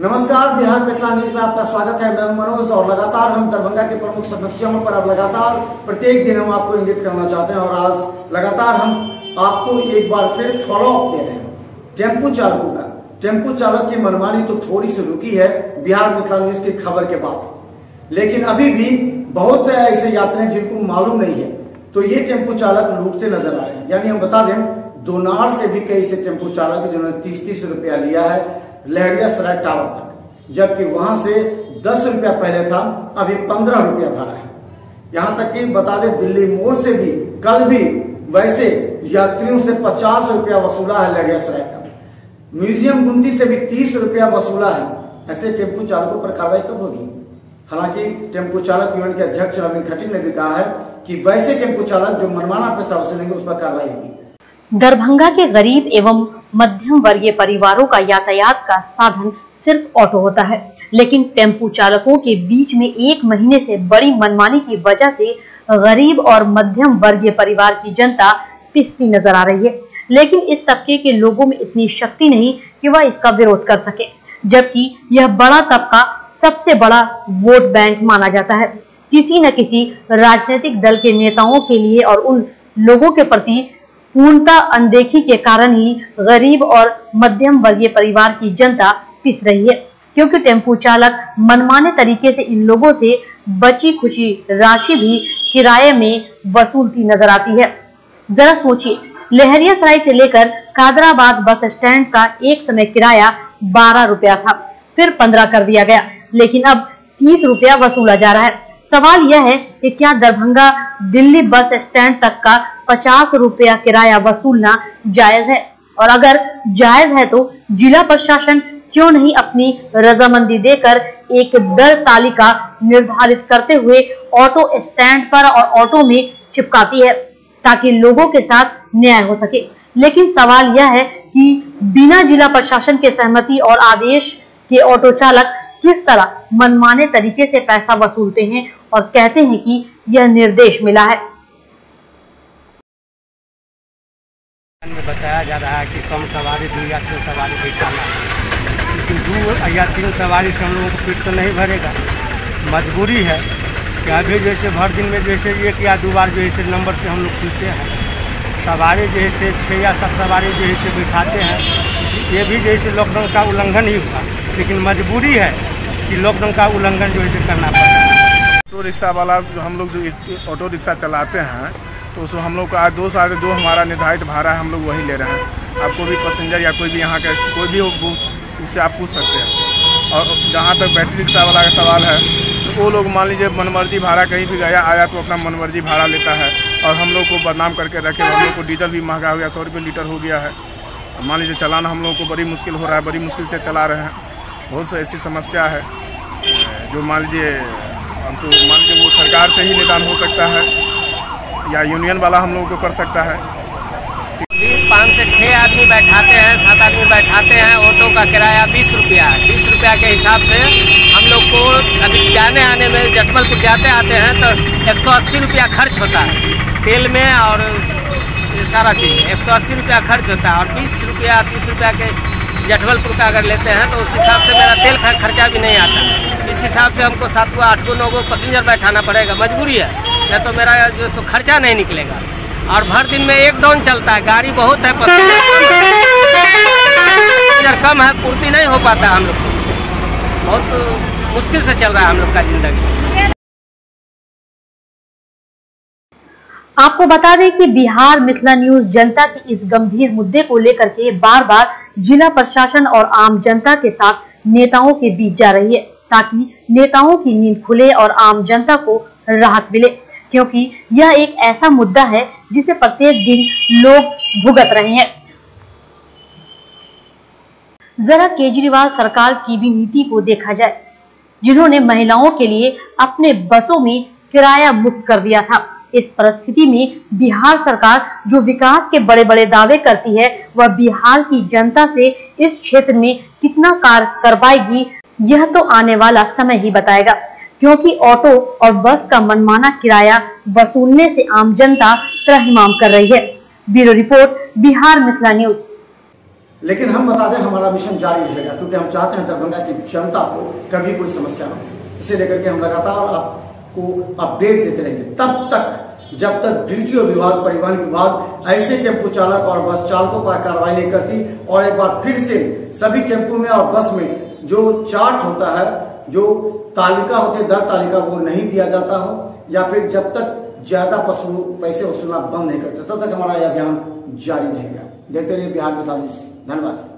नमस्कार, बिहार मिथिला न्यूज में आपका स्वागत है। मैं मनोज और लगातार हम दरभंगा के प्रमुख समस्याओं पर अब लगातार प्रत्येक दिन हम आपको इंगित करना चाहते हैं और आज लगातार हम आपको एक बार फिर फॉलो अप दे रहे हैं टेम्पो चालकों का। टेम्पो चालक की मनमानी तो थोड़ी सी रुकी है बिहार मिथिला न्यूज की खबर के बाद, लेकिन अभी भी बहुत से ऐसे यात्री हैं जिनको मालूम नहीं है, तो ये टेम्पो चालक लूटते नजर आ रहे हैं। यानी हम बता दें, दोनार से भी कई से टेम्पो चालक जिन्होंने 30-30 रुपया लिया है लहरियासराय टावर तक, जबकि वहां से 10 रुपया पहले था, अभी 15 रुपया भाड़ा है। यहां तक कि बता दें, दिल्ली मोड़ से भी कल भी वैसे यात्रियों से 50 रुपया वसूला है लहरियासराय का। म्यूजियम गुमती से भी 30 रुपया वसूला है। ऐसे टेम्पो चालकों पर कार्रवाई कब होगी? हालांकि टेम्पो चालक यूनियन के अध्यक्ष रवीन खटीक ने भी कहा है कि वैसे टेम्पो चालक जो मनमाना पैसा वसूलेंगे उस पर कार्रवाई होगी। दरभंगा के गरीब एवं मध्यम वर्गीय परिवारों का यातायात का साधन सिर्फ ऑटो होता है, लेकिन टेम्पो चालकों के बीच में 1 महीने से बड़ी मनमानी की वजह से गरीब और मध्यम वर्गीय परिवार की जनता पिसती नजर आ रही है। लेकिन इस तबके के लोगों में इतनी शक्ति नहीं कि वह इसका विरोध कर सके, जबकि यह बड़ा तबका सबसे बड़ा वोट बैंक माना जाता है। किसी न किसी राजनीतिक दल के नेताओं के लिए और उन लोगों के प्रति पूर्णतः अनदेखी के कारण ही गरीब और मध्यम वर्गीय परिवार की जनता पिस रही है, क्योंकि टेम्पो चालक मनमाने तरीके से इन लोगों से बची खुची राशि भी किराए में वसूलती नजर आती है। जरा सोचिए, लहरियासराय से लेकर कादराबाद बस स्टैंड का एक समय किराया 12 रुपया था, फिर 15 कर दिया गया, लेकिन अब 30 रुपया वसूला जा रहा है। सवाल यह है कि क्या दरभंगा दिल्ली बस स्टैंड तक का 50 रुपया किराया वसूलना जायज है? और अगर जायज है तो जिला प्रशासन क्यों नहीं अपनी रजामंदी देकर एक दर तालिका निर्धारित करते हुए ऑटो स्टैंड पर और ऑटो में चिपकाती है, ताकि लोगों के साथ न्याय हो सके। लेकिन सवाल यह है कि बिना जिला प्रशासन के सहमति और आदेश के ऑटो चालक किस तरह मनमाने तरीके से पैसा वसूलते हैं और कहते हैं कि यह निर्देश मिला है। बताया जा रहा है कि कम सवारी 2 या 3 सवारी बिठाना, लेकिन 2 या 3 सवारी से हम लोगों को पेट तो नहीं भरेगा। मजबूरी है कि अभी जैसे भर दिन में जैसे 1 या 2 बार जो है नंबर से हम लोग खुलते हैं, सवारी जो है 6 या 7 सवारी जो है बिठाते हैं। ये भी जैसे लॉकडाउन का उल्लंघन ही हुआ, लेकिन मजबूरी है कि लॉकडाउन का उल्लंघन जो है करना पड़ता है। ऑटो रिक्शा वाला हम लोग जो ऑटो रिक्शा चलाते हैं, तो उसमें हम लोग को आज 2 साल जो हमारा निर्धारित भाड़ा है हम लोग वही ले रहे हैं। आपको भी पैसेंजर या कोई भी यहाँ का कोई भी हो उससे आप पूछ सकते हैं। और जहाँ तक बैटरी रिक्शा वाला का सवाल है, तो वो लोग मान लीजिए मनमर्जी भाड़ा कहीं भी गया आया तो अपना मनमर्जी भाड़ा लेता है और हम लोग को बदनाम करके रखे। हम लोग को डीजल भी महंगा हो गया, 100 रुपये लीटर हो गया है। मान लीजिए चलाना हम लोगों को बड़ी मुश्किल हो रहा है, बड़ी मुश्किल से चला रहे हैं। बहुत सी ऐसी समस्या है जो मान लीजिए हम तो मान लीजिए वो सरकार से ही निदान हो सकता है या यूनियन वाला हम लोगों को कर सकता है। 5 से 6 आदमी बैठाते हैं, 7 आदमी बैठाते हैं। ऑटो का किराया 20 रुपया है। 20 रुपया के हिसाब से हम लोग को अभी जाने आने में जटमलपुर जाते आते हैं तो 180 रुपया खर्च होता है तेल में और सारा चीज़ 180 रुपया खर्च होता है। और 20 रुपया 30 रुपया के जटमलपुर का अगर लेते हैं तो उस हिसाब से मेरा तेल का खर्चा भी नहीं आता। इस हिसाब से हमको 7 8 9 पैसेंजर बैठाना पड़ेगा, मजबूरी है, या तो मेरा जो तो खर्चा नहीं निकलेगा। और भर दिन में 1 डाउन चलता है, गाड़ी बहुत है, पैसेंजर कम है, पूर्ति नहीं हो पाता है। हम लोग को बहुत मुश्किल से चल रहा है हम लोग का जिंदगी। आपको बता दें कि बिहार मिथिला न्यूज जनता के इस गंभीर मुद्दे को लेकर के बार बार जिला प्रशासन और आम जनता के साथ नेताओं के बीच जा रही है, ताकि नेताओं की नींद खुले और आम जनता को राहत मिले, क्योंकि यह एक ऐसा मुद्दा है जिसे प्रत्येक दिन लोग भुगत रहे हैं। जरा केजरीवाल सरकार की भी नीति को देखा जाए, जिन्होंने महिलाओं के लिए अपने बसों में किराया मुक्त कर दिया था। इस परिस्थिति में बिहार सरकार जो विकास के बड़े बड़े दावे करती है, वह बिहार की जनता से इस क्षेत्र में कितना कार्य कर पाएगी, यह तो आने वाला समय ही बताएगा, क्योंकि ऑटो और बस का मनमाना किराया वसूलने से आम जनता त्रहिमाम कर रही है। Bureau report, Bihar Mithila news. लेकिन हम बता दें हमारा मिशन जारी रहेगा, क्योंकि हम चाहते हैं दरभंगा की जनता को कभी कोई समस्या न हो। इसे लेकर के हम लगातार आपको अपडेट देते रहेंगे तब तक जब तक डीटीओ विभाग, परिवहन विभाग ऐसे टेम्पो चालक और बस चालकों पर कार्रवाई नहीं करती और एक बार फिर से सभी टेम्पो में और बस में जो चार्ट होता है, जो तालिका होती है, दर तालिका, वो नहीं दिया जाता हो, या फिर जब तक ज्यादा पैसे वसूलना बंद नहीं करते तब तक हमारा यह अभियान जारी रहेगा। देखते रहिए बिहार 45। धन्यवाद।